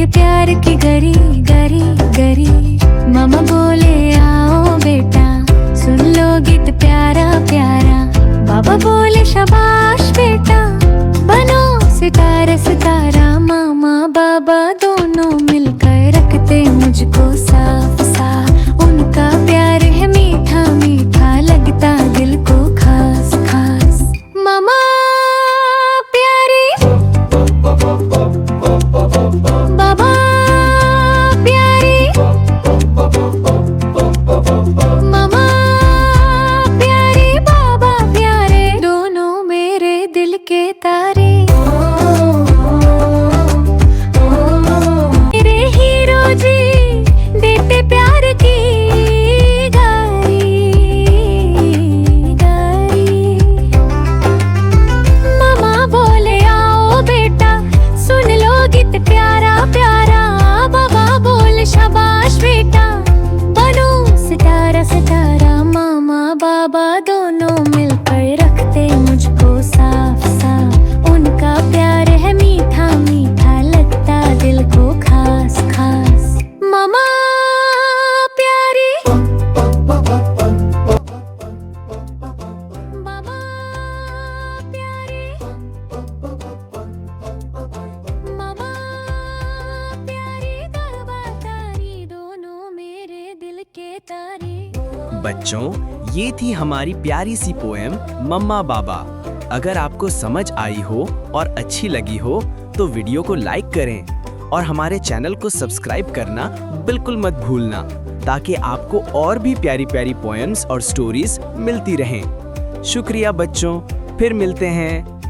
देते प्यार की गरी गरी गरी। मामा बोले आओ बेटा सुन लो गीत प्यारा प्यारा। बाबा बोले शाबाश बेटा बनो सितारा सितारा। मामा बाबा दोनों मिलकर रखते मुझको साफ साफ। उनका प्यार है मीठा मीठा लगता दिल को खास खास। मामा प्यारी बाबा प्यारी। मामा प्यारी बाबा प्यारे दोनों मेरे दिल के तारे। मेरे हीरो जी देते प्यार की गारी गारी। मामा बोले आओ बेटा सुन लो गीत प्यारा प्यारा। बाबा बोले शाबाश बेटा बनो सितारा सितारा। मामा बाबा दोनों मिलकर रखते मुझको साफ साफ। उनका प्यार है मीठा मीठा लगता दिल को खास खास। मामा प्यारी बाबा प्यारी। मामा प्यारी बाबा तारी दोनों मेरे दिल के तारे। बच्चों, ये थी हमारी प्यारी सी पोएम मम्मा बाबा। अगर आपको समझ आई हो और अच्छी लगी हो तो वीडियो को लाइक करें और हमारे चैनल को सब्सक्राइब करना बिल्कुल मत भूलना, ताकि आपको और भी प्यारी प्यारी पोएम्स और स्टोरीज मिलती रहें। शुक्रिया बच्चों, फिर मिलते हैं।